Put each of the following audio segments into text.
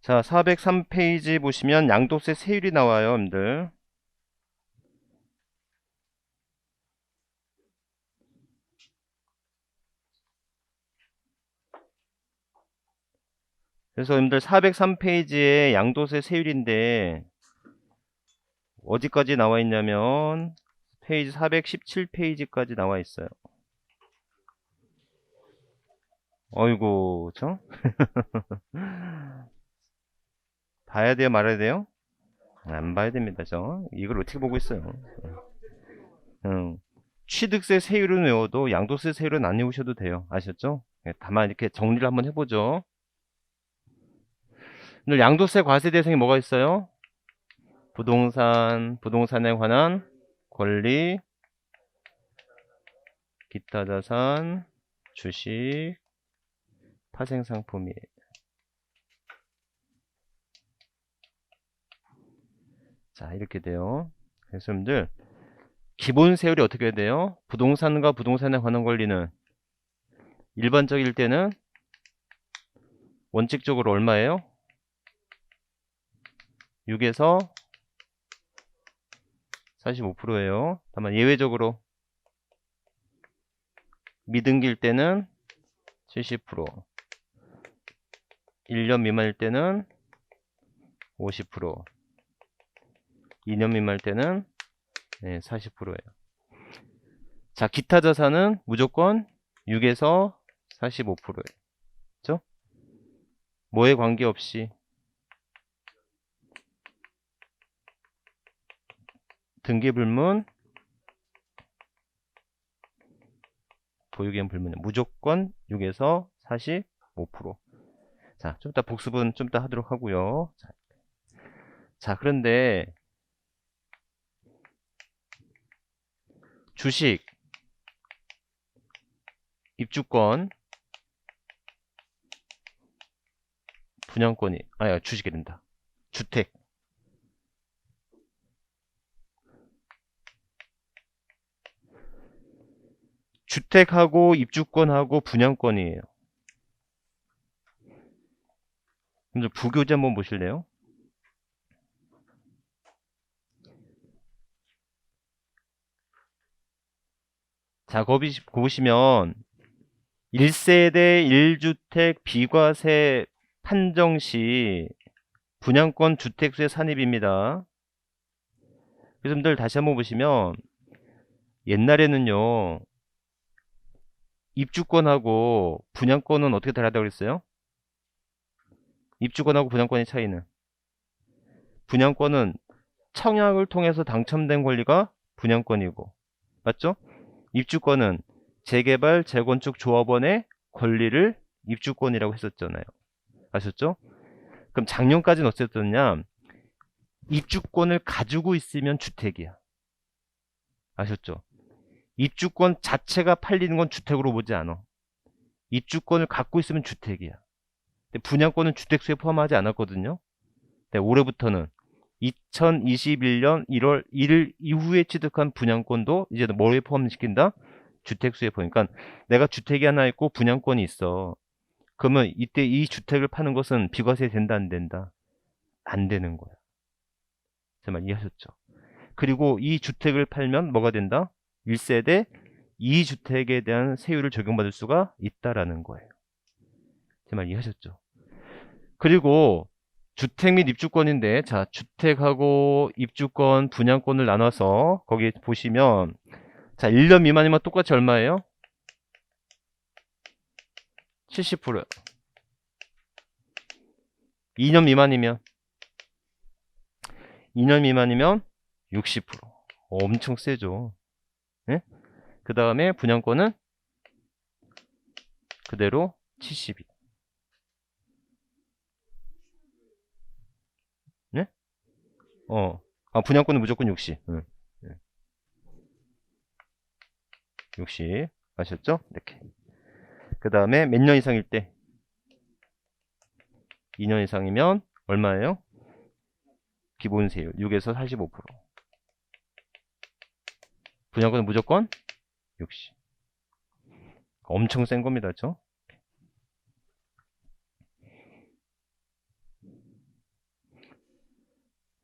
자, 403페이지 보시면 양도세 세율이 나와요, 여러분들. 그래서 여러분들 403페이지에 양도세 세율인데 어디까지 나와 있냐면 페이지 417페이지까지 나와 있어요. 어이구, 그쵸? 봐야 돼요, 말아야 돼요? 안 봐야 됩니다, 이걸 어떻게 보고 있어요? 취득세 세율은 외워도 양도세 세율은 안 외우셔도 돼요. 아셨죠? 예, 다만 이렇게 정리를 한번 해보죠. 오늘 양도세 과세 대상이 뭐가 있어요? 부동산에 관한 권리, 기타 자산, 주식, 파생상품이. 자, 이렇게 돼요. 그래서 여러분들 기본 세율이 어떻게 돼요? 부동산과 부동산에 관한 권리는 일반적일 때는 원칙적으로 얼마예요? 6에서 45%예요. 다만 예외적으로 미등기일 때는 70%, 1년 미만일 때는 50%, 2년 미만일 때는 40%예요. 자, 기타 자산은 무조건 6에서 45%예요. 그렇죠? 뭐에 관계없이 등기불문, 보유기한 불문은 무조건 6에서 45%. 자, 좀 이따 복습은 좀 이따 하도록 하고요. 자, 그런데 주식, 입주권, 분양권이 주식이 된다. 주택. 주택하고 입주권하고 분양권이에요. 먼저 부교재 한번 보실래요? 자, 거기 보시면 1세대 1주택 비과세 판정 시 분양권 주택수의 산입입니다. 그래서 여러분들 다시 한번 보시면 옛날에는요, 입주권하고 분양권은 어떻게 다르다고 그랬어요? 입주권하고 분양권의 차이는, 분양권은 청약을 통해서 당첨된 권리가 분양권이고, 맞죠? 입주권은 재개발 재건축 조합원의 권리를 입주권이라고 했었잖아요. 아셨죠? 그럼 작년까지는 어땠었냐? 입주권을 가지고 있으면 주택이야. 아셨죠? 입주권 자체가 팔리는 건 주택으로 보지 않아. 입주권을 갖고 있으면 주택이야. 근데 분양권은 주택수에 포함하지 않았거든요. 근데 올해부터는 2021년 1월 1일 이후에 취득한 분양권도 이제 뭐에 포함시킨다? 주택수에 포함. 그러니까 내가 주택이 하나 있고 분양권이 있어. 그러면 이때 이 주택을 파는 것은 비과세 된다, 안 된다? 안 되는 거야. 정말 이해하셨죠? 그리고 이 주택을 팔면 뭐가 된다? 1세대 2주택에 대한 세율을 적용받을 수가 있다라는 거예요. 제 말 이해하셨죠? 그리고 주택 및 입주권인데, 자, 주택하고 입주권, 분양권을 나눠서 거기 보시면, 자, 1년 미만이면 똑같이 얼마예요? 70%. 2년 미만이면 60%. 엄청 세죠. 네? 그 다음에 분양권은 그대로 70. 네? 분양권은 무조건 60. 60. 아셨죠? 이렇게. 그 다음에 몇 년 이상일 때? 2년 이상이면 얼마예요? 기본세율 6에서 45%. 분양권은 무조건 60. 엄청 센 겁니다. 그렇죠?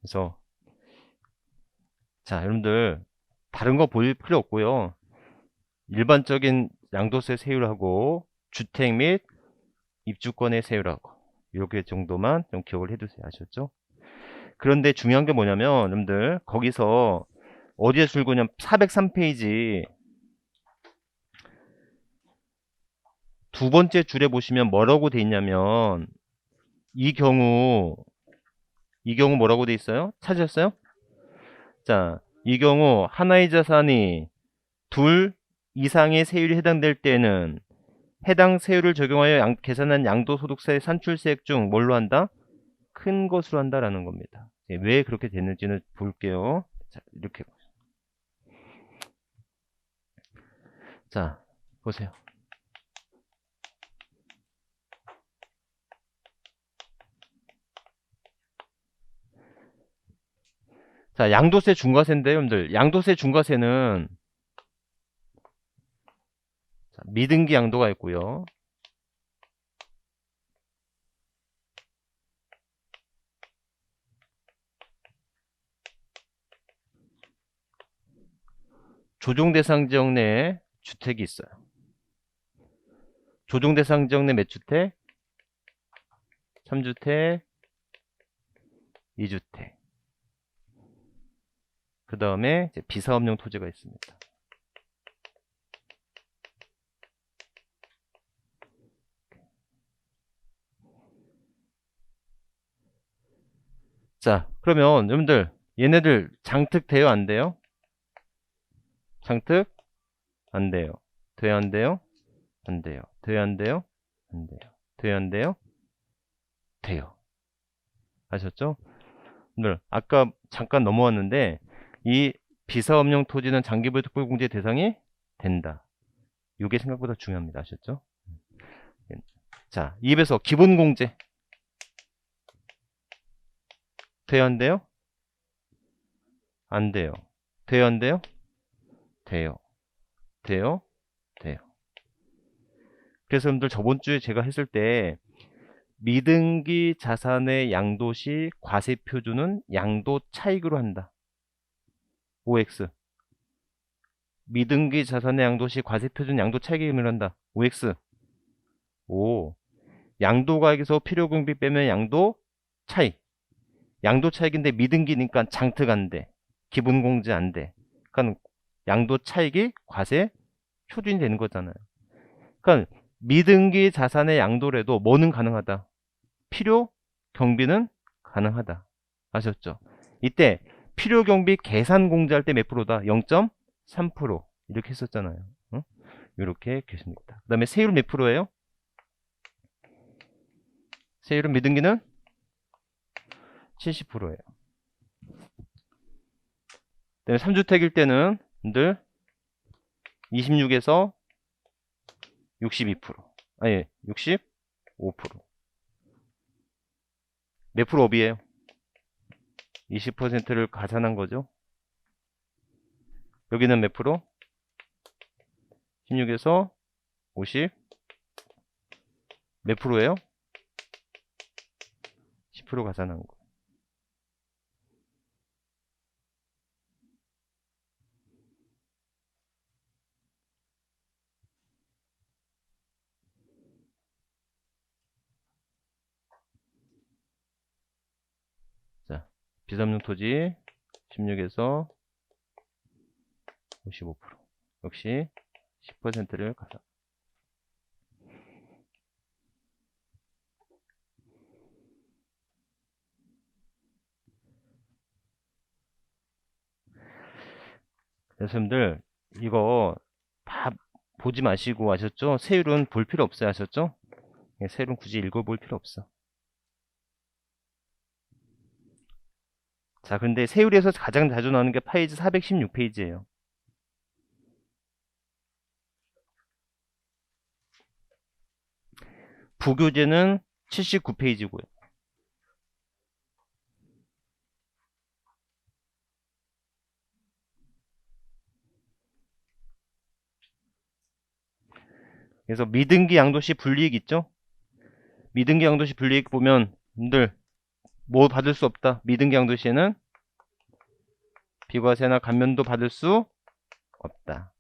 그래서 자, 여러분들 다른 거 볼 필요 없고요. 일반적인 양도세 세율하고 주택 및 입주권의 세율하고 이렇게 정도만 좀 기억을 해두세요. 아셨죠? 그런데 중요한 게 뭐냐면 여러분들 거기서 어디에 줄거냐면 403페이지 두 번째 줄에 보시면 뭐라고 돼 있냐면 이 경우 뭐라고 돼 있어요? 찾으셨어요? 자, 이 경우 하나의 자산이 둘 이상의 세율이 해당될 때는 해당 세율을 적용하여 계산한 양도소득세의 산출세액 중 뭘로 한다? 큰 것으로 한다라는 겁니다. 왜 그렇게 됐는지는 볼게요. 자, 이렇게. 자, 보세요. 자, 양도세 중과세인데요, 여러분들. 양도세 중과세는 자, 미등기 양도가 있고요. 조정 대상 지역 내에 주택이 있어요. 조정 대상 지역 내 몇 주택? 3주택, 2주택. 그 다음에 비사업용 토지가 있습니다. 자, 그러면 여러분들 얘네들 장특 돼요, 안 돼요? 장특 안 돼요. 돼요, 안 돼요? 안 돼요. 돼요, 안 돼요? 안 돼요. 돼요, 안 돼요? 돼요. 아셨죠? 여러분들 아까 잠깐 넘어왔는데 이 비사업용 토지는 장기부의 특별공제 대상이 된다. 이게 생각보다 중요합니다. 아셨죠? 자, 이 입에서 기본공제 돼요, 안 돼요? 안 돼요. 돼요, 안 돼요? 돼요. 돼요? 돼요. 그래서 여러분들 저번 주에 제가 했을 때 미등기 자산의 양도시 과세 표준은 양도 차익으로 한다. OX. 미등기 자산의 양도시 과세 표준 양도 차익에 의미한다. OX. 오. 양도가액에서 필요금비 빼면 양도 차익. 양도 차익인데 미등기니까 장특 안 돼. 기본공제 안 돼. 그러니까 양도 차익이 과세 표준이 되는 거잖아요. 그러니까 미등기 자산의 양도래도 뭐는 가능하다. 필요 경비는 가능하다. 아셨죠? 이때 필요 경비 계산 공제할 때 몇 프로다? 0.3% 이렇게 했었잖아요. 어? 이렇게 계십니다. 그 다음에 세율 몇 프로예요? 세율은 미등기는 70%예요. 그다음에 3주택일 때는 늘 26에서 62%. 아니, 65%. 몇 프로 업이에요? 20%를 가산한 거죠. 여기는 몇 프로? 16에서 50. 몇 프로예요? 10% 가산한 거. 자, 비삼용 토지 16에서 55%. 역시 10%를 가산. 여러분들 이거 다 보지 마시고 아셨죠? 세율은 볼 필요 없어요. 아셨죠? 세율은 굳이 읽어볼 필요 없어. 자, 근데 세율에서 가장 자주 나오는 게 페이지 416페이지예요. 부교재는 79페이지고요. 그래서 미등기 양도시 불이익 있죠? 미등기 양도시 불이익 보면 분들 뭐 받을 수 없다. 미등기 양도 시에는 비과세나 감면도 받을 수 없다.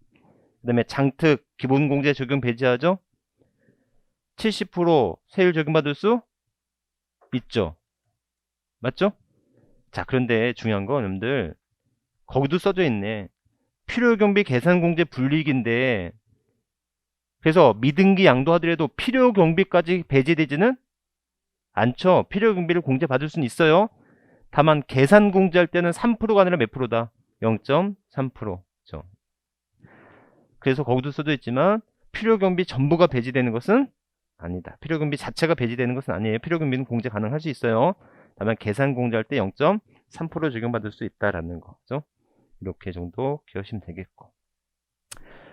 그 다음에 장특 기본공제 적용 배제하죠. 70% 세율 적용받을 수 있죠. 맞죠? 자, 그런데 중요한 건 여러분들 거기도 써져 있네. 필요경비 계산공제 불이익인데, 그래서 미등기 양도하더라도 필요경비까지 배제되지는 않죠. 필요경비를 공제받을 수는 있어요. 다만 계산공제할 때는 3%가 아니라 몇 프로다? 0.3%죠. 그래서 거기도 써져 있지만 필요경비 전부가 배제되는 것은 아니다. 필요경비 자체가 배제되는 것은 아니에요. 필요경비는 공제 가능할 수 있어요. 다만 계산공제할 때 0.3% 적용받을 수 있다라는 거죠. 이렇게 정도 기억하시면 되겠고.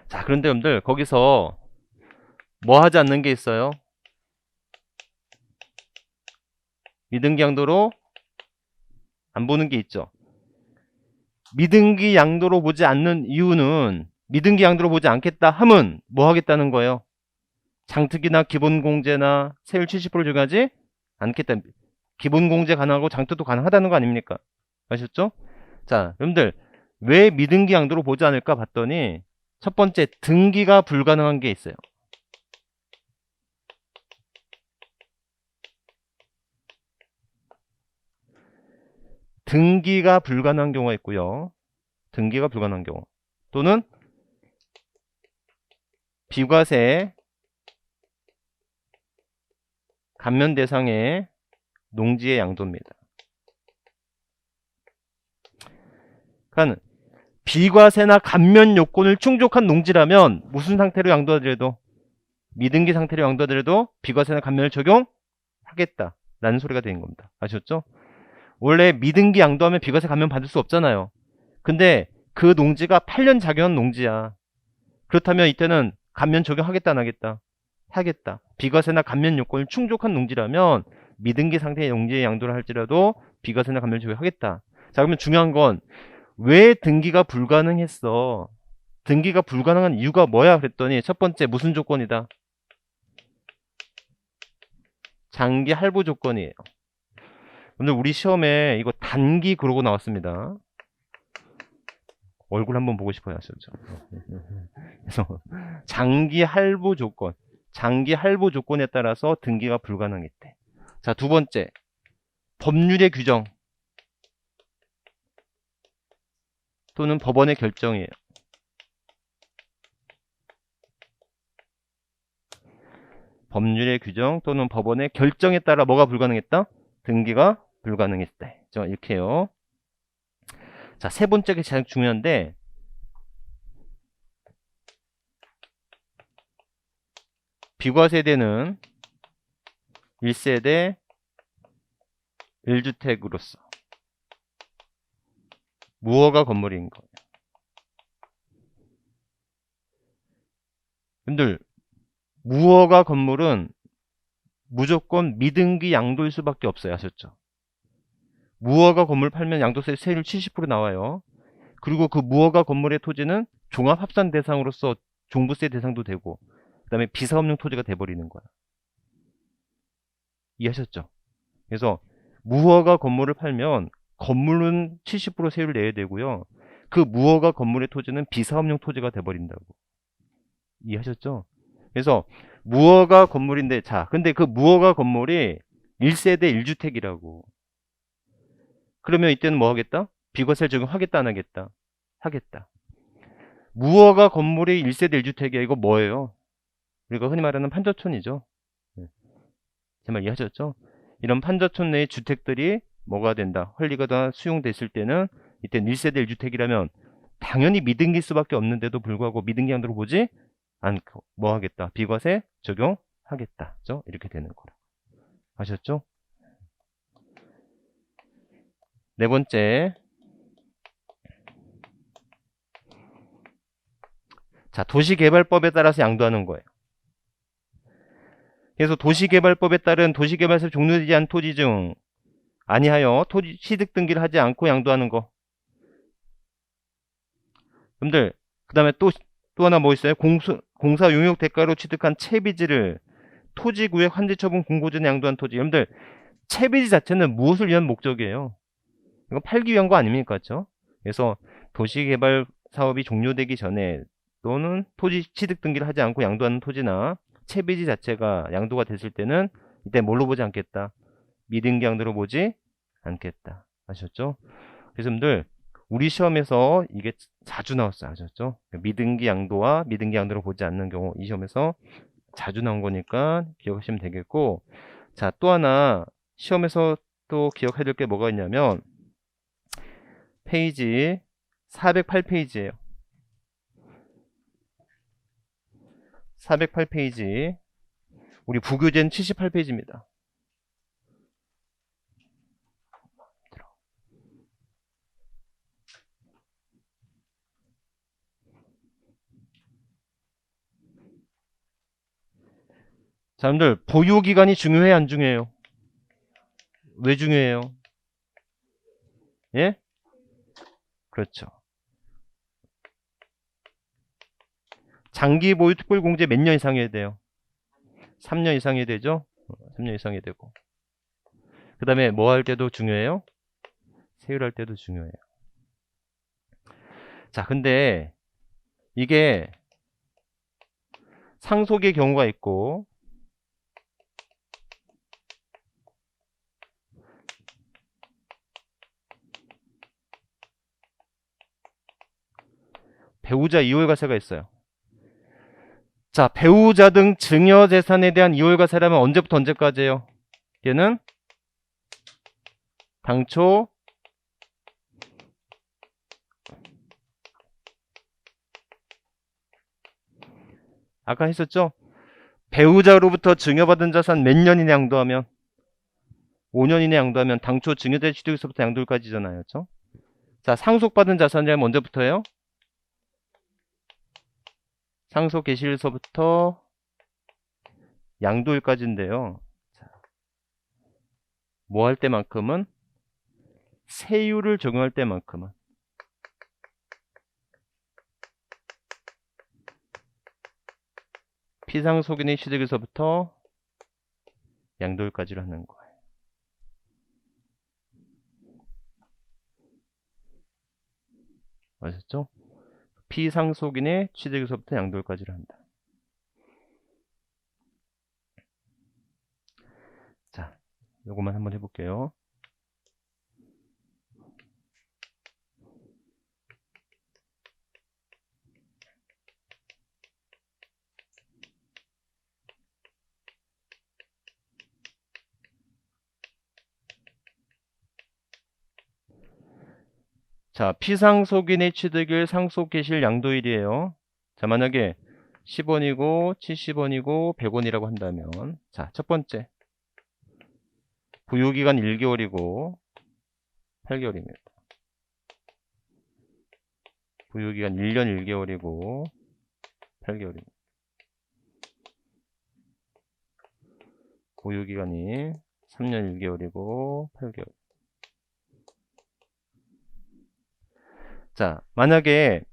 자, 그런데 여러분들 거기서 뭐 하지 않는 게 있어요? 미등기 양도로 안 보는 게 있죠. 미등기 양도로 보지 않는 이유는, 미등기 양도로 보지 않겠다 함은 뭐 하겠다는 거예요? 장특이나 기본공제나 세율 70% 적용하지 않겠다. 기본공제 가능하고 장특도 가능하다는 거 아닙니까? 아셨죠? 자, 여러분들 왜 미등기 양도로 보지 않을까 봤더니 첫 번째, 등기가 불가능한 게 있어요. 등기가 불가능한 경우가 있고요. 등기가 불가능한 경우, 또는 비과세 감면 대상의 농지의 양도입니다. 그러니까 비과세나 감면 요건을 충족한 농지라면 무슨 상태로 양도하더라도, 미등기 상태로 양도하더라도 비과세나 감면을 적용하겠다 라는 소리가 되는 겁니다. 아셨죠? 원래 미등기 양도하면 비과세 감면 받을 수 없잖아요. 근데 그 농지가 8년 작용한 농지야. 그렇다면 이때는 감면 적용하겠다 안 하겠다? 하겠다. 비과세나 감면 요건을 충족한 농지라면 미등기 상태의 농지에 양도를 할지라도 비과세나 감면 적용하겠다. 자, 그러면 중요한 건 왜 등기가 불가능했어? 등기가 불가능한 이유가 뭐야? 그랬더니 첫 번째, 무슨 조건이다? 장기 할부 조건이에요. 오늘 우리 시험에 이거 단기 그러고 나왔습니다. 얼굴 한번 보고 싶어요. 하셨죠? 그래서 장기 할부 조건, 장기 할부 조건에 따라서 등기가 불가능했대. 자, 두 번째, 법률의 규정 또는 법원의 결정이에요. 법률의 규정 또는 법원의 결정에 따라 뭐가 불가능했다? 등기가 불가능했대. 이렇게 해요. 자, 세 번째가 가장 중요한데, 비과세대는 1세대 1주택으로서 무허가 건물인 거예요. 여러분들, 무허가 건물은 무조건 미등기 양도일 수밖에 없어요. 아셨죠? 무허가 건물 팔면 양도세 세율 70% 나와요. 그리고 그 무허가 건물의 토지는 종합합산 대상으로서 종부세 대상도 되고, 그 다음에 비사업용 토지가 돼버리는 거야. 이해하셨죠? 그래서 무허가 건물을 팔면 건물은 70% 세율을 내야 되고요. 그 무허가 건물의 토지는 비사업용 토지가 돼버린다고. 이해하셨죠? 그래서 무허가 건물인데, 자, 근데 그 무허가 건물이 1세대 1주택이라고. 그러면 이때는 뭐 하겠다? 비과세를 적용하겠다 안 하겠다? 하겠다. 무허가 건물이 1세대 1주택이야. 이거 뭐예요? 우리가 흔히 말하는 판저촌이죠. 제 말 이해하셨죠? 이런 판저촌 내의 주택들이 뭐가 된다? 권리가 다 수용됐을 때는 이때는 1세대 1주택이라면 당연히 미등기일 수밖에 없는데도 불구하고 미등기 양도로 보지 않고 뭐 하겠다? 비과세 적용하겠다. 그죠? 이렇게 되는 거라. 아셨죠? 네 번째. 자, 도시개발법에 따라서 양도하는 거예요. 그래서 도시개발법에 따른 도시개발에서 종료되지 않은 토지 중 아니하여 토지 취득 등기를 하지 않고 양도하는 거. 여러분들, 그 다음에 또 하나 뭐 있어요? 공사 용역 대가로 취득한 채비지를 토지구역 환지처분 공고 전에 양도한 토지. 여러분들, 채비지 자체는 무엇을 위한 목적이에요? 이건 팔기 위한 거 아닙니까? 그렇죠? 그래서 도시개발 사업이 종료되기 전에 또는 토지 취득 등기를 하지 않고 양도하는 토지나 채비지 자체가 양도가 됐을 때는 이때 뭘로 보지 않겠다? 미등기 양도로 보지 않겠다. 아셨죠? 그래서 여러분들 우리 시험에서 이게 자주 나왔어요. 아셨죠? 미등기 양도와 미등기 양도로 보지 않는 경우 이 시험에서 자주 나온 거니까 기억하시면 되겠고, 자, 또 하나 시험에서 또 기억해야 될 게 뭐가 있냐면 페이지 408페이지예요. 408페이지. 우리 부교재는 78페이지입니다. 자, 여러분들 보유기간이 중요해요, 안 중요해요? 왜 중요해요? 예? 그렇죠. 장기 보유 특별공제 몇 년 이상 해야 돼요? 3년 이상 해야 되죠? 3년 이상 해야 되고. 그 다음에 뭐 할 때도 중요해요? 세율할 때도 중요해요. 자, 근데 이게 상속의 경우가 있고 배우자 이월과세가 있어요. 자, 배우자 등 증여재산에 대한 이월과세라면 언제부터 언제까지예요? 얘는 당초 아까 했었죠? 배우자로부터 증여받은 자산 몇 년 이내 양도하면 5년 이내 양도하면 당초 증여된 취득에서부터 양도일까지잖아요. 그렇죠? 자, 상속받은 자산이라면 언제부터예요? 상속 개시일서부터 양도일까지인데요. 뭐 할 때만큼은 세율을 적용할 때만큼은 피상속인의 취득에서부터 양도일까지를 하는 거예요. 아셨죠? 피상속인의 취득에서부터 양도일까지를 한다. 자, 요것만 한번 해볼게요. 자, 피상속인의 취득일 상속개시일 양도일이에요. 자, 만약에 10원이고 70원이고 100원이라고 한다면, 자, 첫 번째 부유기간 1개월이고 8개월입니다. 부유기간 1년 1개월이고 8개월입니다. 보유기간이 3년 1개월이고 8개월. 자, 만약에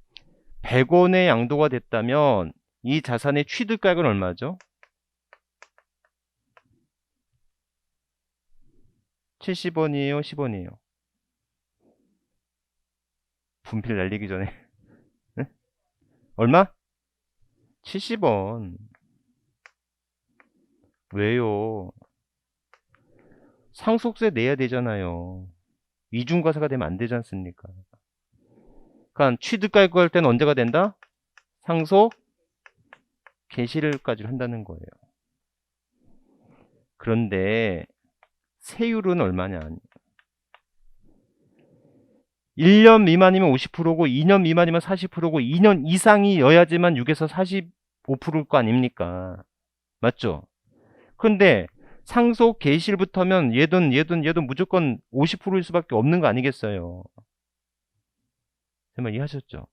100원의 양도가 됐다면 이 자산의 취득가액은 얼마죠? 70원이에요? 10원이에요? 분필 날리기 전에 네? 얼마? 70원. 왜요? 상속세 내야 되잖아요. 이중과세가 되면 안 되지 않습니까? 그러니까 취득가액 할 때는 언제가 된다? 상속 개시일까지 한다는 거예요. 그런데 세율은 얼마냐? 1년 미만이면 50%고 2년 미만이면 40%고 2년 이상이여야지만 6에서 45%일 거 아닙니까? 맞죠? 근데 상속 개시일부터면 얘든 무조건 50%일 수밖에 없는 거 아니겠어요? 제 말 이해하셨죠?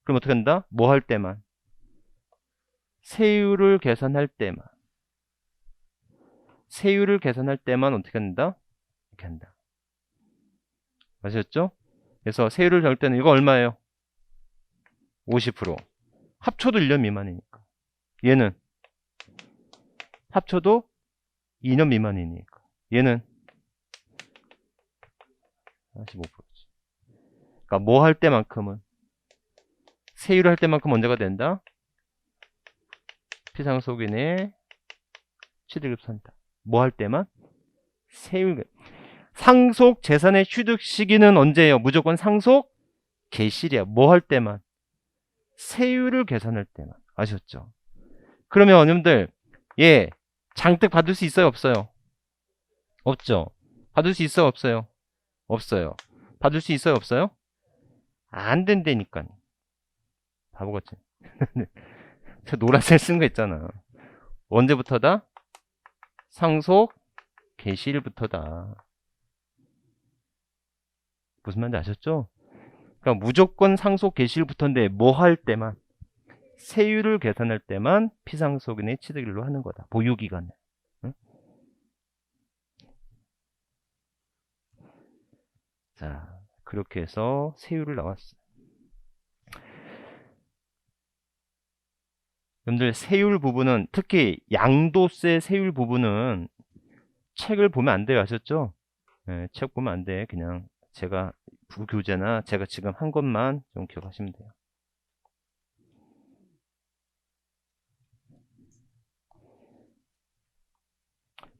그럼 어떻게 한다? 뭐 할 때만? 세율을 계산할 때만. 세율을 계산할 때만 어떻게 한다? 이렇게 한다. 아셨죠? 그래서 세율을 잡을 때는 이거 얼마예요? 50%. 합쳐도 1년 미만이니까. 얘는 합쳐도 2년 미만이니까. 얘는 45%지. 그러니까 뭐 할 때만큼은, 세율을 할 때만큼 언제가 된다? 피상속인의 취득일부선이다. 뭐 할 때만? 세율. 상속 재산의 취득 시기는 언제예요? 무조건 상속 개시일이야. 뭐 할 때만? 세율을 계산할 때만. 아셨죠? 그러면 여러분들, 예, 장득 받을 수 있어요? 없어요? 없죠? 받을 수 있어요? 없어요? 없어요. 받을 수 있어요? 없어요? 안 된다니까. 바보같이. 저 노란색 쓴 거 있잖아. 언제부터다? 상속 개시일부터다. 무슨 말인지 아셨죠? 그러니까 무조건 상속 개시일부터인데 뭐 할 때만, 세율을 계산할 때만 피상속인의 취득일로 하는 거다. 보유기간에. 응? 자, 그렇게 해서 세율을 나왔어요. 여러분들 세율 부분은, 특히 양도세 세율 부분은 책을 보면 안 돼요. 아셨죠? 네, 책 보면 안 돼. 그냥 제가 부교재나 제가 지금 한 것만 좀 기억하시면 돼요.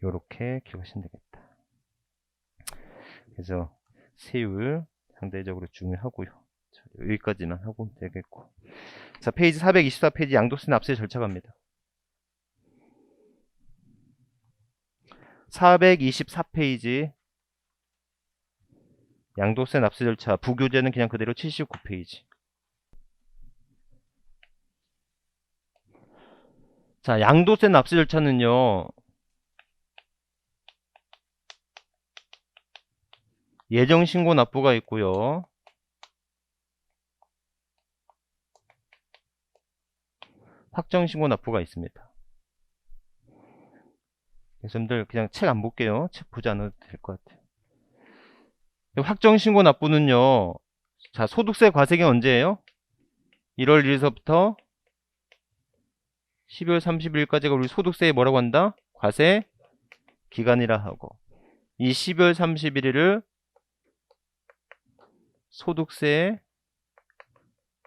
요렇게 기억하시면 되겠다. 그래서 세율 상대적으로 중요하고요. 자, 여기까지만 하고 되겠고. 자, 페이지 424페이지 양도세 납세 절차 갑니다. 424페이지 양도세 납세 절차, 부교재는 그냥 그대로 79페이지. 자, 양도세 납세 절차는요, 예정신고 납부가 있고요, 확정신고 납부가 있습니다. 그래서 여러분들 그냥 책 안 볼게요. 책 보지 않아도 될 것 같아요. 확정신고 납부는요, 자, 소득세 과세기 언제예요? 1월 1일서부터 12월 30일까지가 우리 소득세에 뭐라고 한다? 과세 기간이라 하고, 이 12월 31일을 소득세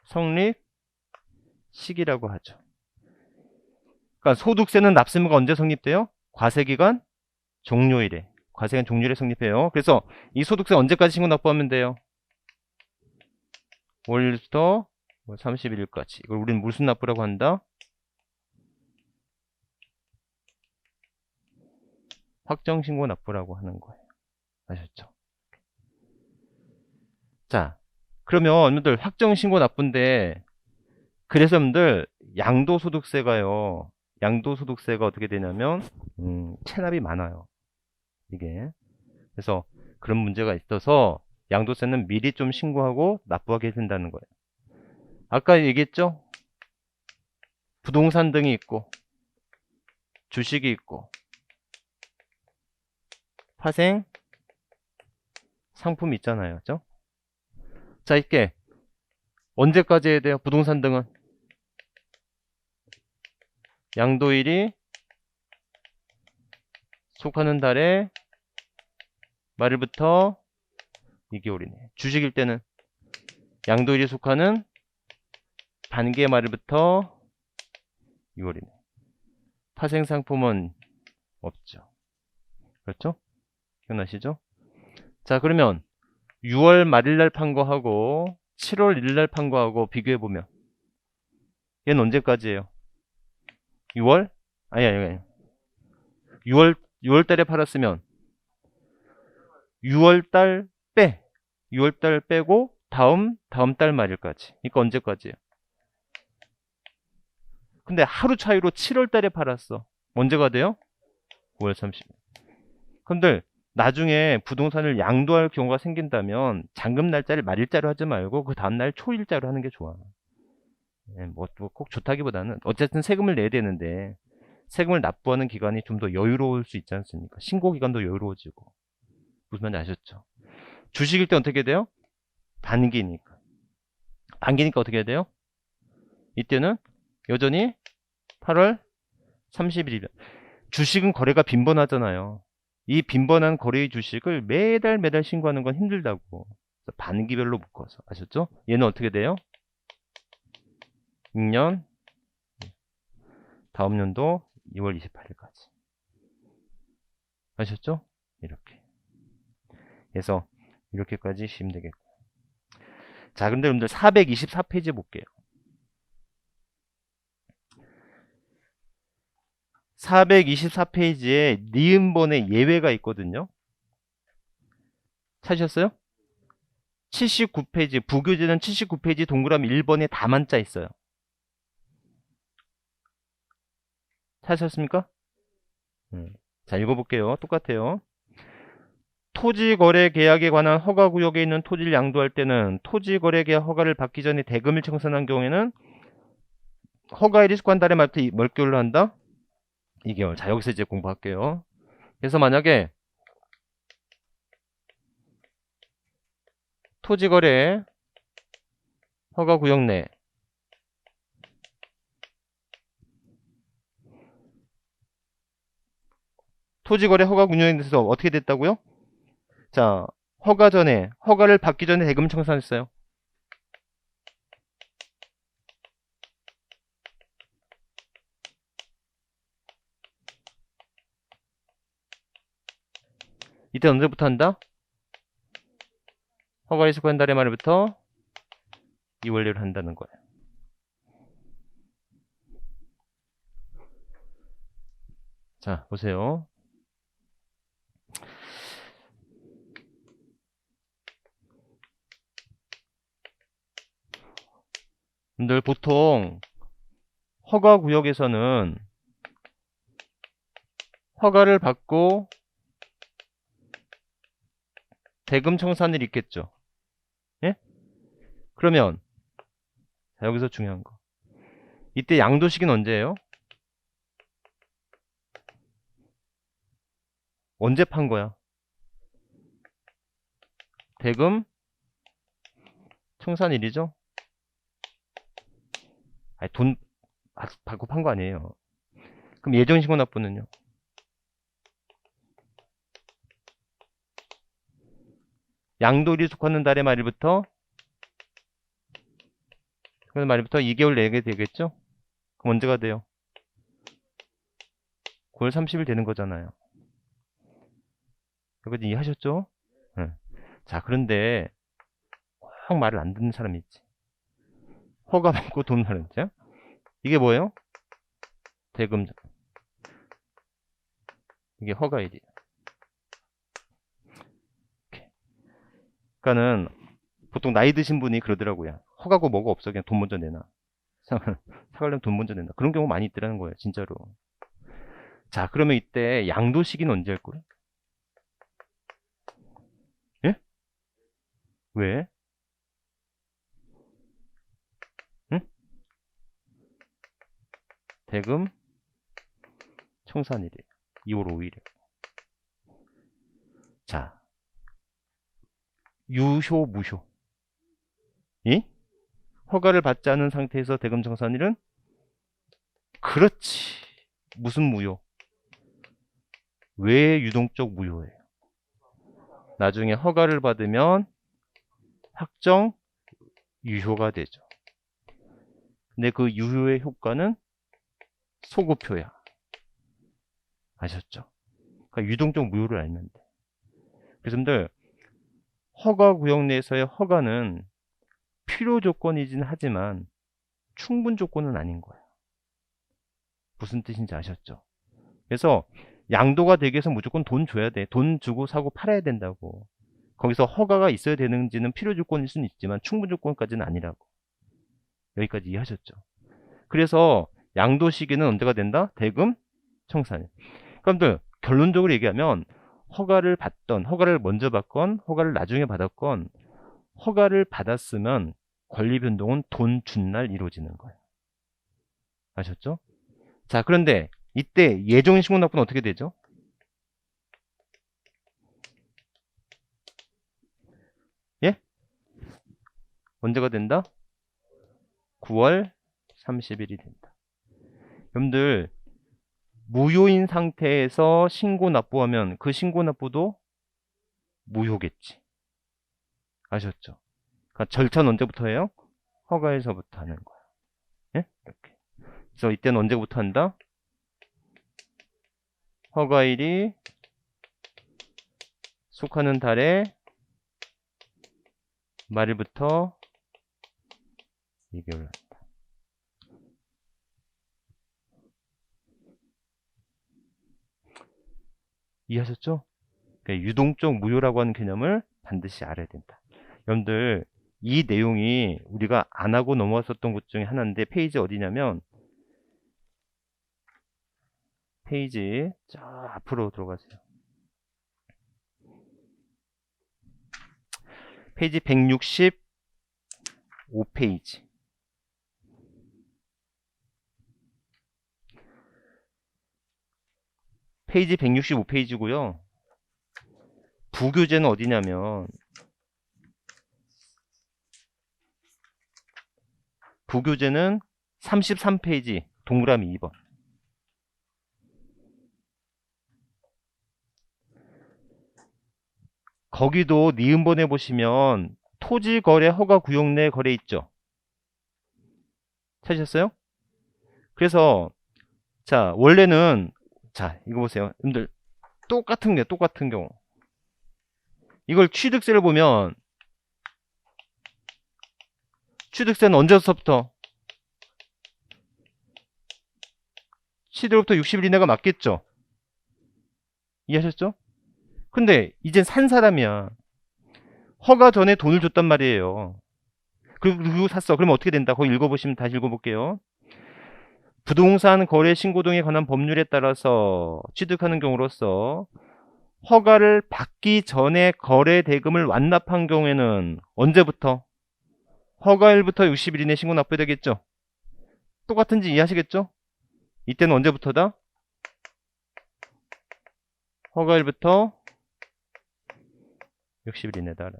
성립 시기라고 하죠. 그러니까 소득세는 납세무가 언제 성립돼요? 과세기간 종료일에. 과세기간 종료일에 성립해요. 그래서 이 소득세 언제까지 신고 납부하면 돼요? 5일부터 31일까지. 이걸 우리는 무슨 납부라고 한다? 확정신고 납부라고 하는 거예요. 아셨죠? 자, 그러면 여러분들 확정신고 납부인데, 그래서 여러분들 양도소득세가요, 양도소득세가 어떻게 되냐면 체납이 많아요, 이게. 그래서 그런 문제가 있어서 양도세는 미리 좀 신고하고 납부하게 해야 된다는 거예요. 아까 얘기했죠? 부동산 등이 있고 주식이 있고 파생 상품이 있잖아요. 그죠? 자, 이게 언제까지 해야 돼요? 부동산 등은 양도일이 속하는 달의 말일부터 2개월이네. 주식일 때는 양도일이 속하는 반기의 말일부터 6월이네. 파생상품은 없죠. 그렇죠? 기억나시죠? 자, 그러면 6월 말일날 판 거하고 7월 1일날 판 거하고 비교해보면 얘는 언제까지예요? 6월? 아니. 6월 달에 팔았으면 6월 달 6월 달 빼고 다음 달 말일까지. 그러니까 언제까지예요? 근데 하루 차이로 7월 달에 팔았어. 언제가 돼요? 5월 30일. 근데 나중에 부동산을 양도할 경우가 생긴다면 잔금 날짜를 말일자로 하지 말고 그 다음날 초일자로 하는 게 좋아. 뭐 꼭 좋다기보다는 어쨌든 세금을 내야 되는데 세금을 납부하는 기간이 좀 더 여유로울 수 있지 않습니까? 신고 기간도 여유로워지고. 무슨 말인지 아셨죠? 주식일 때 어떻게 돼요? 반기니까. 반기니까 어떻게 해야 돼요? 이때는 여전히 8월 30일이면 주식은 거래가 빈번하잖아요. 이 빈번한 거래의 주식을 매달 신고하는 건 힘들다고. 그래서 반기별로 묶어서. 아셨죠? 얘는 어떻게 돼요? 6년 다음 연도 2월 28일까지. 아셨죠? 이렇게. 그래서 이렇게까지 시면 되겠고. 자, 근데 여러분들 424페이지 볼게요. 424페이지에 니은번의 예외가 있거든요. 찾으셨어요? 79페이지, 부교재는 79페이지 동그라미 1번에 다만자 있어요. 찾으셨습니까? 자, 읽어볼게요. 똑같아요. 토지거래계약에 관한 허가구역에 있는 토지를 양도할 때는 토지거래계약 허가를 받기 전에 대금을 청산한 경우에는 허가일이 속한 달에 말부터 몇 개월로 한다? 2개월. 자, 여기서 이제 공부할게요. 그래서 만약에 토지거래 허가구역 내 토지거래 허가구역에 대해서 어떻게 됐다고요? 자, 허가를 받기 전에 대금 청산했어요. 이때 언제부터 한다? 허가일이 속한 달의 말부터 2월료를 한다는 거예요. 자, 보세요. 여러분들 보통 허가구역에서는 허가를 받고 대금 청산일이 있겠죠. 예? 그러면 자, 여기서 중요한 거. 이때 양도시기는 언제예요? 언제 판 거야? 대금 청산일이죠? 아니, 돈 받고 판 거 아니에요. 그럼 예정신고 납부는요? 양도일이 속하는 달의 말일부터 2개월 내게 되겠죠? 그럼 언제가 돼요? 9월 30일 되는 거잖아요. 여기까지 이해하셨죠? 네. 자, 그런데 꼭 말을 안 듣는 사람이 있지. 허가 받고 돈 하는 자 이게 뭐예요? 대금. 이게 허가일이에요. 그러니까는 보통 나이 드신 분이 그러더라고요. 허가고 뭐가 없어. 그냥 돈 먼저 내놔. 사가려면 돈 먼저 낸다. 그런 경우 많이 있더라는 거예요. 진짜로. 자, 그러면 이때 양도 시기는 언제 할 거예요? 예? 왜? 응? 대금 청산일이에요. 2월 5일에. 자, 유효, 무효. 이? 허가를 받지 않은 상태에서 대금 청산일은? 그렇지. 무슨 무효? 왜 유동적 무효예요? 나중에 허가를 받으면 확정 유효가 되죠. 근데 그 유효의 효과는 소급효야. 아셨죠? 그러니까 유동적 무효를 알면 돼. 그래서 여러분들 허가 구역 내에서의 허가는 필요 조건이긴 하지만 충분 조건은 아닌 거야. 무슨 뜻인지 아셨죠? 그래서 양도가 되기 위해서 무조건 돈 줘야 돼. 돈 주고 사고 팔아야 된다고. 거기서 허가가 있어야 되는지는 필요 조건일 수는 있지만 충분 조건까지는 아니라고. 여기까지 이해하셨죠? 그래서 양도 시기는 언제가 된다? 대금 청산. 그럼들 결론적으로 얘기하면 허가를 받던, 허가를 먼저 받건, 허가를 나중에 받았건, 허가를 받았으면 권리 변동은 돈 준 날 이루어지는 거예요. 아셨죠? 자, 그런데 이때 예정신고 납부는 어떻게 되죠? 예? 언제가 된다? 9월 30일이 된다. 여러분들 무효인 상태에서 신고 납부하면 그 신고 납부도 무효겠지. 아셨죠? 그러니까 절차는 언제부터 해요? 허가에서부터 하는 거야. 예? 이렇게. 그래서 이때는 언제부터 한다? 허가일이 속하는 달의 말일부터 2개월 한다. 이해하셨죠? 그러니까 유동적 무효라고 하는 개념을 반드시 알아야 된다. 여러분들 이 내용이 우리가 안 하고 넘어왔었던 것 중에 하나인데 페이지 어디냐면 페이지 쫙 앞으로 들어가세요. 페이지 165페이지. 페이지 165페이지고요. 부교재는 어디냐면 부교재는 33페이지 동그라미 2번. 거기도 니은번에 보시면 토지거래 허가구역 내 거래 있죠. 찾으셨어요? 그래서 자 원래는 자 이거 보세요. 여러분들 똑같은 게 똑같은 경우 이걸 취득세를 보면 취득세는 언제서부터? 취득부터 60일 이내가 맞겠죠? 이해하셨죠? 근데 이젠 산 사람이야. 허가 전에 돈을 줬단 말이에요. 그리고 샀어. 그러면 어떻게 된다? 거기 읽어보시면 다시 읽어볼게요. 부동산 거래 신고 등에 관한 법률에 따라서 취득하는 경우로서 허가를 받기 전에 거래 대금을 완납한 경우에는 언제부터? 허가일부터 60일 이내 신고 납부해야 되겠죠? 똑같은지 이해하시겠죠? 이때는 언제부터다? 허가일부터 60일 이내다.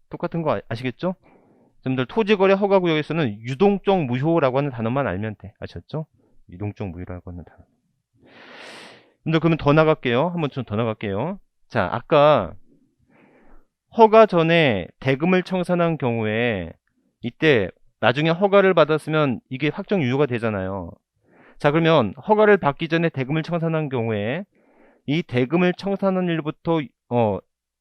똑같은 거 아시겠죠? 여러분들 토지거래 허가구역에서는 유동적 무효라고 하는 단어만 알면 돼. 아셨죠? 유동적 무효라고 하는 단어. 여러분들 그러면 더 나갈게요. 한번 좀 더 나갈게요. 자, 아까 허가 전에 대금을 청산한 경우에 이때 나중에 허가를 받았으면 이게 확정 유효가 되잖아요. 자, 그러면 허가를 받기 전에 대금을 청산한 경우에 이 대금을 청산한 일부터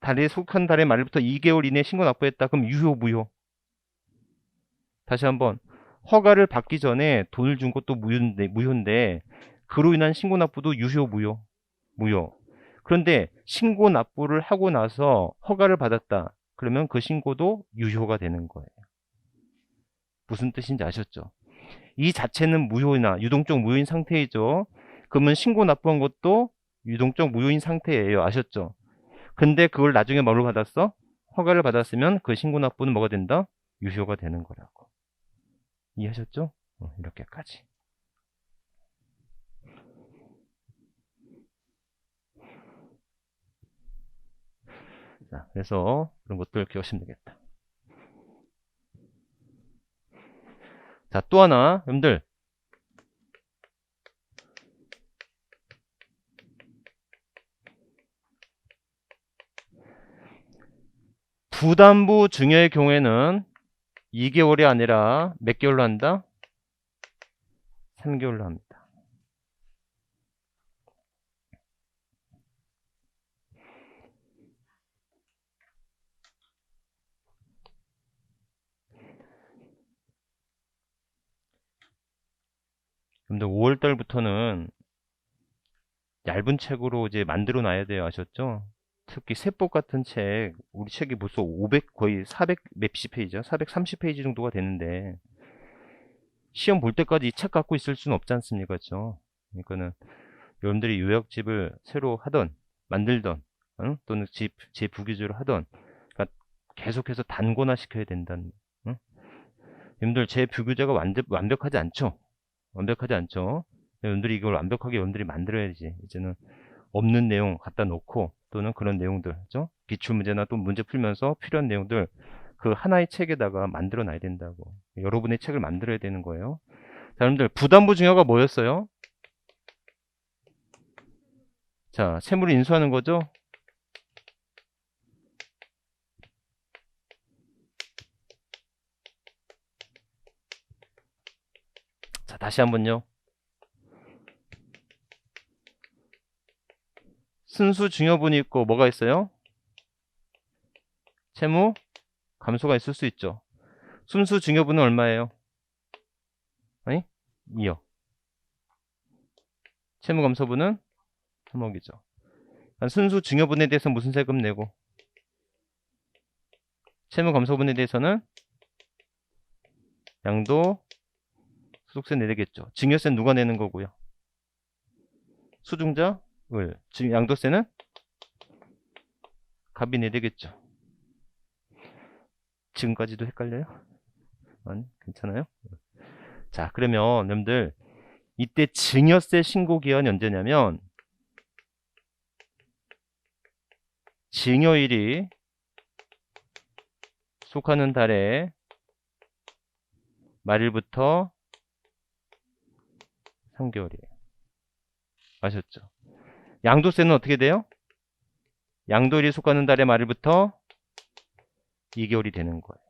달에 속한 달의 말부터 2개월 이내에 신고 납부했다. 그럼 유효 무효? 다시 한번 허가를 받기 전에 돈을 준 것도 무효인데 그로 인한 신고 납부도 유효 무효? 무효. 그런데 신고 납부를 하고 나서 허가를 받았다. 그러면 그 신고도 유효가 되는 거예요. 무슨 뜻인지 아셨죠? 이 자체는 무효나 유동적 무효인 상태이죠. 그러면 신고 납부한 것도 유동적 무효인 상태예요. 아셨죠? 근데 그걸 나중에 뭐로 받았어? 허가를 받았으면 그 신고 납부는 뭐가 된다? 유효가 되는 거라고. 이해하셨죠? 이렇게까지. 자, 그래서 그런 것들 기억하시면 되겠다. 자, 또 하나, 여러분들. 부담부 증여의 경우에는 2개월이 아니라 몇 개월로 한다? 3개월로 합니다. 근데 5월달부터는 얇은 책으로 이제 만들어 놔야 돼요. 아셨죠? 특히 세법 같은 책, 우리 책이 벌써 500, 거의 400 몇십 페이지야? 430페이지 정도가 되는데, 시험 볼 때까지 이 책 갖고 있을 수는 없지 않습니까? 그죠? 그러니까는, 여러분들이 요약집을 새로 하던, 만들던, 또는 제 부기주로 하던, 그러니까 계속해서 단권화 시켜야 된다는, 여러분들 제 부교재가 완벽하지 않죠? 완벽하지 않죠? 여러분들이 이걸 완벽하게 여러분들이 만들어야지. 이제는 없는 내용 갖다 놓고 또는 그런 내용들, 그죠? 기출문제나 또 문제 풀면서 필요한 내용들 그 하나의 책에다가 만들어 놔야 된다고. 여러분의 책을 만들어야 되는 거예요. 자, 여러분들 부담부 증여가 뭐였어요? 자, 채무를 인수하는 거죠. 자, 다시 한번요. 순수 증여분이 있고 뭐가 있어요? 채무 감소가 있을 수 있죠. 순수 증여분은 얼마예요? 아니? 2억. 채무 감소분은 3억이죠. 순수 증여분에 대해서 무슨 세금 내고 채무 감소분에 대해서는 양도 소득세 내겠죠. 증여세는 누가 내는 거고요? 수중자 을. 양도세는 갑이 내겠죠. 지금까지도 헷갈려요? 아니, 괜찮아요? 자, 그러면 여러분들 이때 증여세 신고기한이 언제냐면 증여일이 속하는 달의 말일부터 3개월이에요. 아셨죠? 양도세는 어떻게 돼요? 양도일이 속하는 달의 말일부터 2개월이 되는 거예요.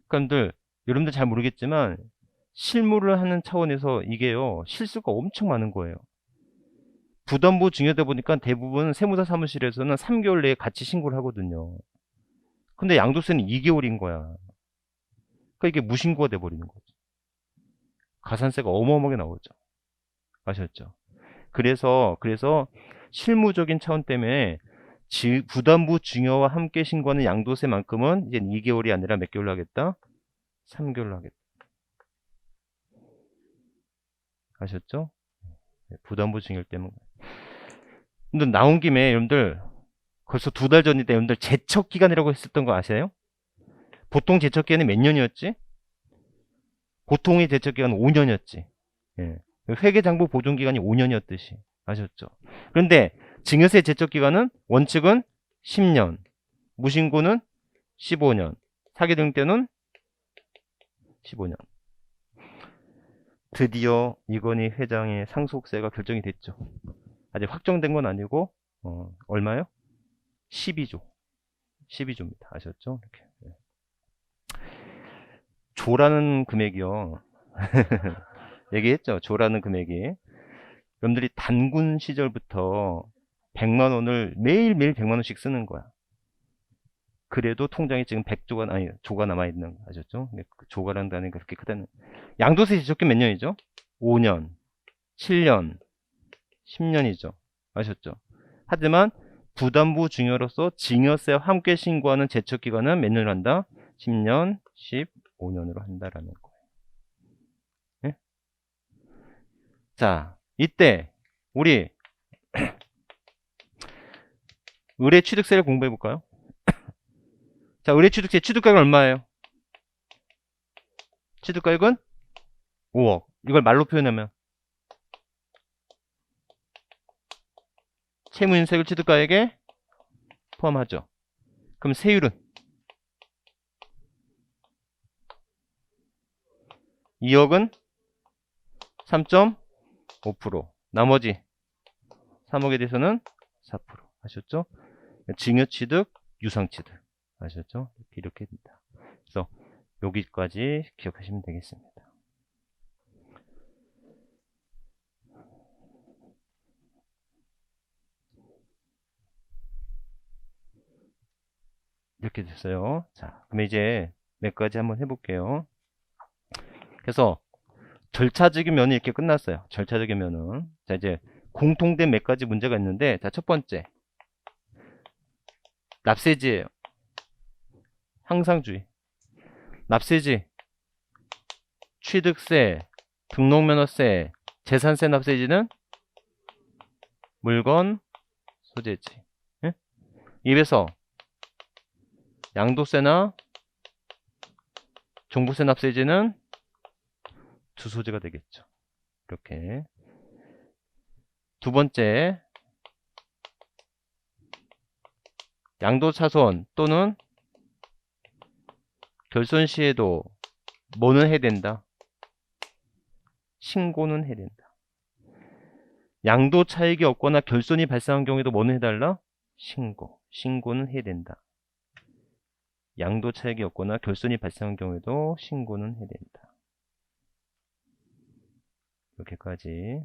그러니까 여러분들 잘 모르겠지만 실무를 하는 차원에서 이게요 실수가 엄청 많은 거예요. 부담부 증여다 보니까 대부분 세무사 사무실에서는 3개월 내에 같이 신고를 하거든요. 근데 양도세는 2개월인 거야. 그러니까 이게 무신고가 돼버리는 거죠. 가산세가 어마어마하게 나오죠. 아셨죠? 그래서 실무적인 차원 때문에 부담부 증여와 함께 신고하는 양도세만큼은 이제 2개월이 아니라 몇 개월로 하겠다? 3개월로 하겠다. 아셨죠? 부담부 증여 때문에. 근데 나온 김에 여러분들 벌써 2달 전인데 여러분들 제척기간이라고 했었던 거 아세요? 보통 제척기간이 몇 년이었지? 보통의 제척기간은 5년이었지. 예. 회계장부 보존기간이 5년이었듯이. 아셨죠? 그런데 증여세 제척기간은 원칙은 10년, 무신고는 15년, 사기등 때는 15년. 드디어 이건희 회장의 상속세가 결정이 됐죠. 아직 확정된 건 아니고 얼마요? 12조. 12조입니다. 아셨죠? 이렇게. 조라는 금액이요. 얘기했죠. 조라는 금액이. 여러분들이 단군 시절부터 100만 원을 매일매일 100만 원씩 쓰는 거야. 그래도 통장에 지금 100조가 아니 조가 남아 있는 거 아셨죠? 그 조가라는 단위가 그렇게 크다는. 양도세 지적기 몇 년이죠? 5년, 7년, 10년이죠. 아셨죠? 하지만 부담부 증여로서 증여세와 함께 신고하는 제척 기간은 몇 년을 한다? 10년, 15년으로 한다라는 거예요. 네? 자, 이때 우리 의뢰 취득세를 공부해 볼까요? 자, 의뢰 취득세 취득가액은 얼마예요? 취득가액은 5억. 이걸 말로 표현하면 채무인색을 취득가액에 포함하죠. 그럼 세율은 2억은 3.5%, 나머지 3억에 대해서는 4%. 아셨죠? 증여취득, 유상취득. 아셨죠? 이렇게 됩니다. 그래서 여기까지 기억하시면 되겠습니다. 이렇게 됐어요. 자, 그럼 이제 몇 가지 한번 해볼게요. 그래서 절차적인 면이 이렇게 끝났어요. 절차적인 면은. 자, 이제 공통된 몇 가지 문제가 있는데, 자, 첫 번째. 납세지예요. 항상주의. 납세지. 취득세, 등록면허세, 재산세 납세지는 물건, 소재지. 예? 입에서 양도세나 종부세 납세지는 주소지가 되겠죠. 이렇게. 두 번째, 양도차손 또는 결손 시에도 뭐는 해야 된다? 신고는 해야 된다. 양도 차익이 없거나 결손이 발생한 경우에도 뭐는 해달라? 신고는 해야 된다. 양도 차익이 없거나 결손이 발생한 경우에도 신고는 해야 된다. 이렇게까지.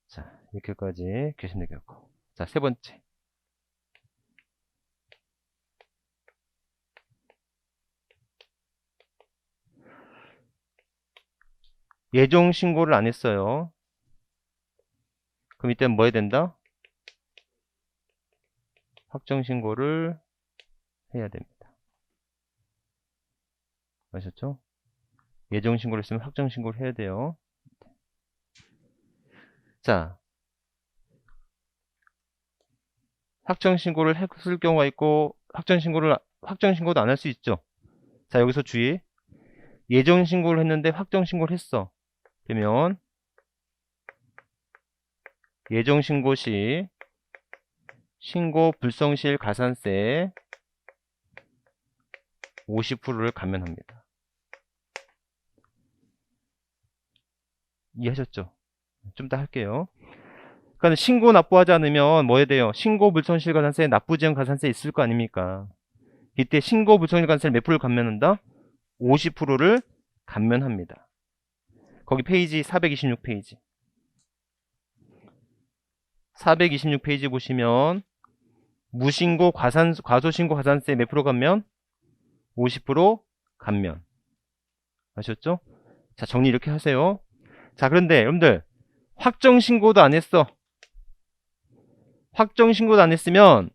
자, 이렇게까지 계시면 되겠고. 자, 세 번째. 예정 신고를 안 했어요. 그럼 이때는 뭐 해야 된다? 확정 신고를 해야 됩니다. 아셨죠? 예정 신고를 했으면 확정 신고를 해야 돼요. 자, 확정 신고를 했을 경우가 있고 확정 신고도 안 할 수 있죠. 자, 여기서 주의. 예정 신고를 했는데 확정 신고를 했어. 그러면 예정 신고 시 신고 불성실 가산세 50%를 감면합니다. 이해하셨죠? 좀 더 할게요. 그러니까 신고 납부하지 않으면 뭐 해야 돼요? 신고 불성실 가산세, 납부지연 가산세 있을 거 아닙니까? 이때 신고 불성실 가산세를 몇 프로를 감면한다? 50%를 감면합니다. 거기 페이지 426페이지. 426페이지 보시면 무신고 과소신고 가산세 몇 프로 감면? 50% 감면. 아셨죠? 자, 정리 이렇게 하세요. 자, 그런데 여러분들 확정 신고도 안 했어. 확정 신고도 안 했으면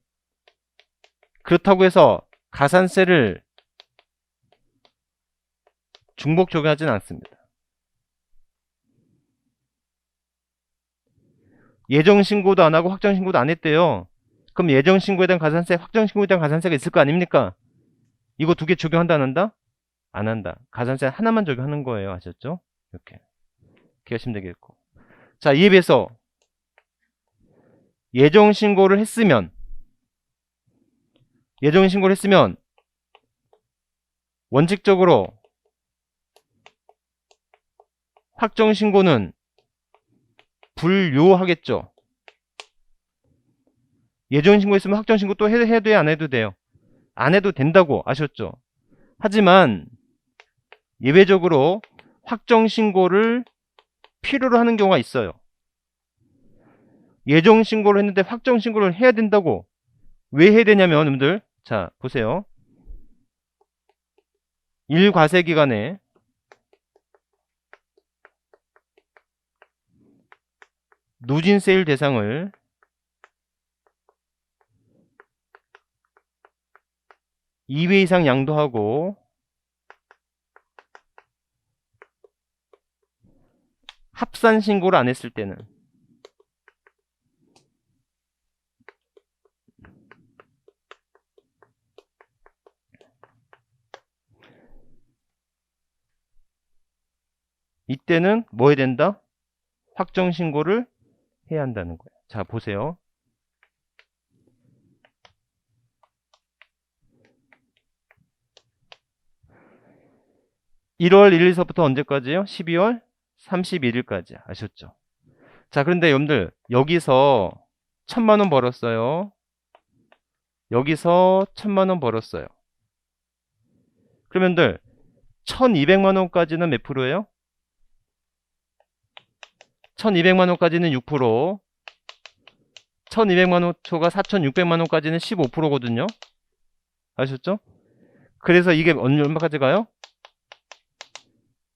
그렇다고 해서 가산세를 중복 적용하지는 않습니다. 예정 신고도 안 하고 확정 신고도 안 했대요. 그럼 예정 신고에 대한 가산세, 확정 신고에 대한 가산세가 있을 거 아닙니까? 이거 두 개 적용한다 안 한다? 안 한다. 가산세 하나만 적용하는 거예요. 아셨죠? 이렇게 하시면 되겠고. 자, 이에 비해서 예정 신고를 했으면 원칙적으로 확정 신고는 불요하겠죠. 예정 신고했으면 확정 신고 또 해도 돼요, 안 해도 돼요? 안 해도 된다고 아셨죠? 하지만 예외적으로 확정 신고를 필요로 하는 경우가 있어요. 예정 신고를 했는데 확정 신고를 해야 된다고. 왜 해야 되냐면 여러분들, 자 보세요. 일과세 기간에 누진세율 대상을 (2회) 이상 양도하고 합산 신고를 안 했을 때는 이때는 뭐 해야 된다? 확정 신고를 해야 한다는 거예요. 자, 보세요. (1월 1일서부터) 언제까지요? (12월 31일까지) 아셨죠? 자, 그런데 여러분들 여기서 1000만원 벌었어요. 여기서 1000만원 벌었어요. 그러면들 1200만원까지는 몇 프로예요? 1200만원까지는 6%, 1200만원 초가 4600만원까지는 15%거든요. 아셨죠? 그래서 이게 얼마까지 가요?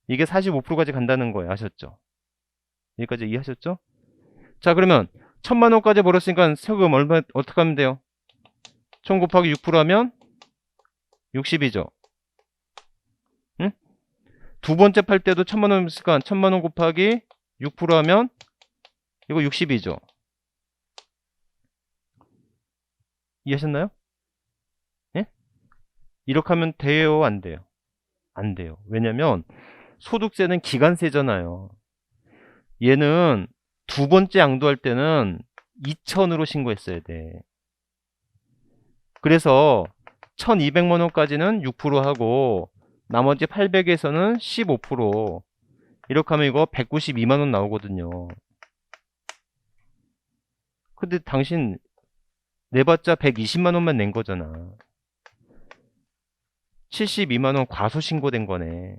이게 45%까지 간다는 거예요. 아셨죠? 여기까지 이해하셨죠? 자, 그러면 1000만원까지 벌었으니까 세금 얼마, 어떻게 하면 돼요? 1000 곱하기 6% 하면 60이죠. 응? 두 번째 팔 때도 1000만원 있으니까 1000만원 곱하기 6% 하면 이거 60이죠. 이해하셨나요? 예? 이렇게 하면 돼요, 안 돼요? 안 돼요. 왜냐면 소득세는 기간세잖아요. 얘는 두 번째 양도할 때는 2천으로 신고했어야 돼. 그래서 1200만 원까지는 6% 하고 나머지 800에서는 15%. 이렇게 하면 이거 192만 원 나오거든요. 근데 당신 내봤자 120만 원만 낸 거잖아. 72만 원 과소 신고된 거네.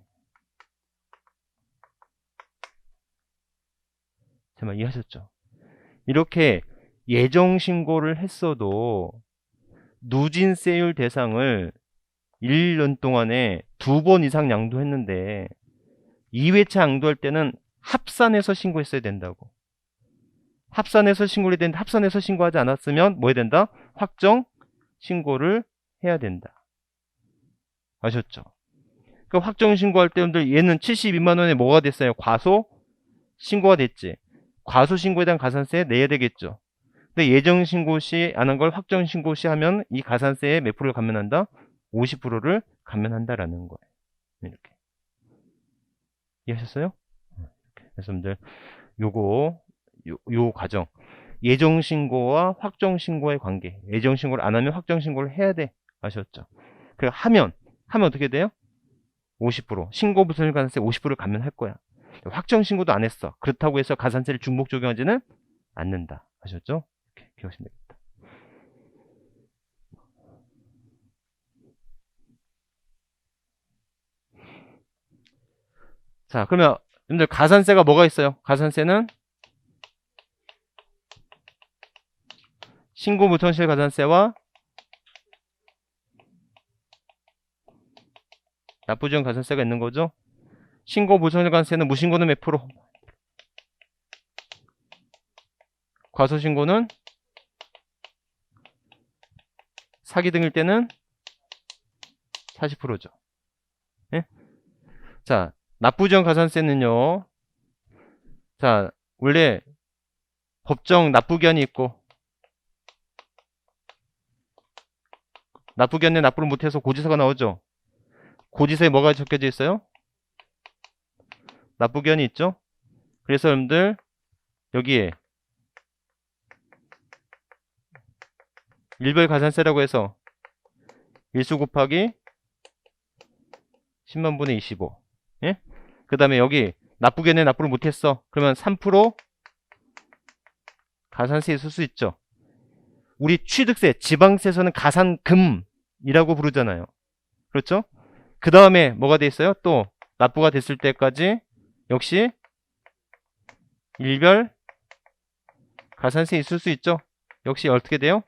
제 말 이해하셨죠? 이렇게 예정 신고를 했어도 누진세율 대상을 1년 동안에 2번 이상 양도했는데 2회차 양도할 때는 합산해서 신고했어야 된다고. 합산해서 신고를 해야 되는데 합산해서 신고하지 않았으면 뭐 해야 된다? 확정 신고를 해야 된다. 아셨죠? 그 확정 신고할 때 여러분들 얘는 72만 원에 뭐가 됐어요? 과소 신고가 됐지. 과소 신고에 대한 가산세 내야 되겠죠. 근데 예정 신고 시 안 한 걸 확정 신고 시 하면 이 가산세에 몇 프로를 감면한다? 50%를 감면한다라는 거예요. 이렇게. 이해하셨어요? 이렇게. 그래서 여러분들 요거 요 과정 예정 신고와 확정 신고의 관계. 예정 신고를 안 하면 확정 신고를 해야 돼. 아셨죠? 그 하면 어떻게 돼요? 50% 신고 불손실 가산세 50%를 감면할 거야. 확정 신고도 안 했어. 그렇다고 해서 가산세를 중복 적용하지는 않는다. 아셨죠? 이렇게 기억하시면 되겠다. 자, 그러면 여러분들 가산세가 뭐가 있어요? 가산세는 신고 불손실 가산세와 납부지원 가산세가 있는 거죠. 신고 불손실 가산세는 무신고는 몇 프로? 과소신고는 사기 등일 때는 40%죠. 예? 자, 납부지원 가산세는요. 자, 원래 법정 납부기한이 있고 납부기한에 납부를 못해서 고지서가 나오죠. 고지서에 뭐가 적혀져 있어요? 납부기한이 있죠. 그래서 여러분들 여기에 일별 가산세라고 해서 일수 곱하기 10만 분의 25. 예? 그 다음에 여기 납부기한에 납부를 못했어. 그러면 3% 가산세 있을 수 있죠. 우리 취득세, 지방세에서는 가산금이라고 부르잖아요. 그렇죠? 그 다음에 뭐가 돼 있어요? 또 납부가 됐을 때까지 역시 일별 가산세 있을 수 있죠. 역시 어떻게 돼요?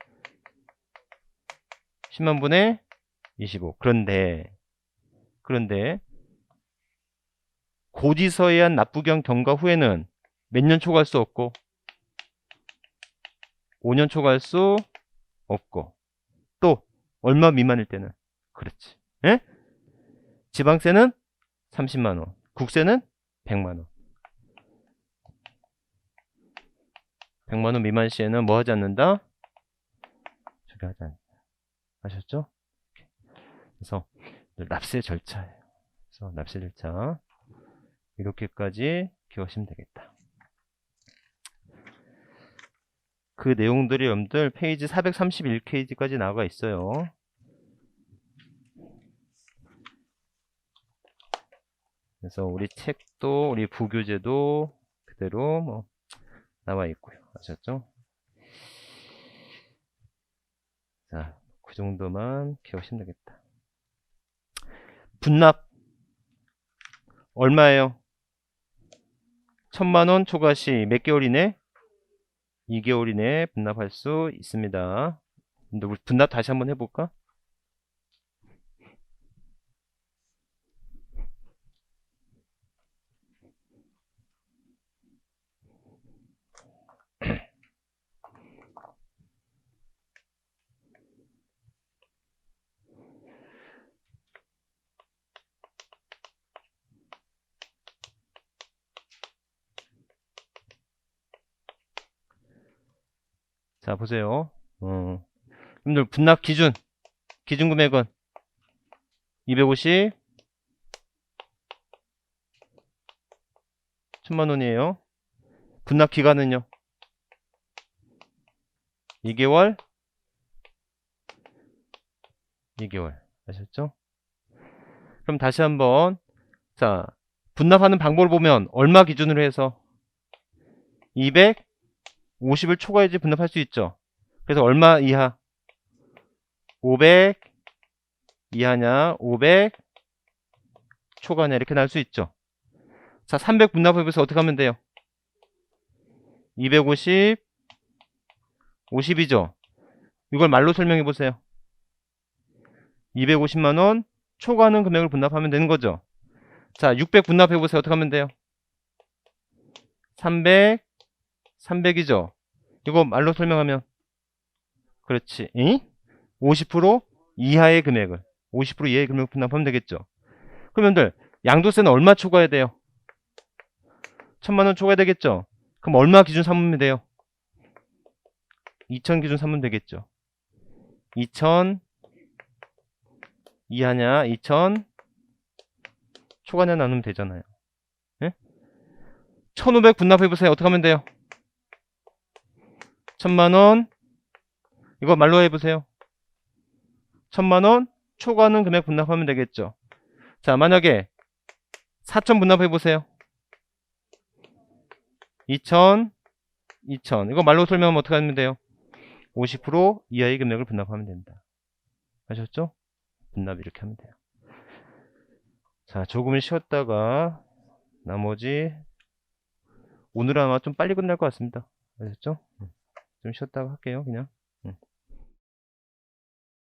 10만 분의 25. 그런데 고지서에 의한 납부기한 경과 후에는 몇 년 초과할 수 없고 5년 초과할 수 없고 또 얼마 미만일 때는 그렇지. 예? 지방세는 30만원, 국세는 100만원. 100만원 미만 시에는 뭐 하지 않는다? 저기 하지 않는다. 아셨죠? 그래서 납세 절차예요. 그래서 납세 절차 이렇게까지 기억하시면 되겠다. 그 내용들이 여러분들 페이지 431페이지까지 나와 있어요. 그래서 우리 책도 우리 부교재도 그대로 뭐 나와 있고요. 아셨죠? 자, 그 정도만 기억하시면 되겠다. 분납 얼마예요? 1000만원 초과 시 몇 개월 이내? 2개월 이내에 분납할 수 있습니다. 근데 우리 분납 다시 한번 해볼까? 자, 보세요. 여러분들 분납 기준 금액은 250 1000만원이에요. 분납 기간은요? 2개월, 2개월. 아셨죠? 그럼 다시 한번, 자, 분납하는 방법을 보면 얼마 기준으로 해서 250을 초과해야지 분납할 수 있죠. 그래서 얼마 이하? 500 이하냐, 500 초과냐, 이렇게 나올 수 있죠. 자, 300 분납해보세요. 어떻게 하면 돼요? 250, 50이죠. 이걸 말로 설명해 보세요. 250만원 초과하는 금액을 분납하면 되는 거죠. 자, 600 분납해 보세요. 어떻게 하면 돼요? 300, 300이죠. 이거 말로 설명하면, 그렇지. 50% 이하의 금액을, 50% 이하의 금액을 분납하면 되겠죠. 그러면들 양도세는 얼마 초과해야 돼요? 1000만원 초과해야 되겠죠. 그럼 얼마 기준 삼으면 돼요? 2000 기준 삼으면 되겠죠. 2000 이하냐, 2000 초과냐 나누면 되잖아요. 예? 1500 분납해보세요. 어떻게 하면 돼요? 1000만원, 이거 말로 해보세요. 1000만원 초과하는 금액 분납하면 되겠죠. 자, 만약에 4000 분납해보세요. 2000, 2000. 이거 말로 설명하면 어떻게 하면 돼요? 50% 이하의 금액을 분납하면 됩니다. 아셨죠? 분납 이렇게 하면 돼요. 자, 조금은 쉬었다가 나머지 오늘은 아마 좀 빨리 끝날 것 같습니다. 아셨죠? 좀 쉬었다가 할게요, 그냥.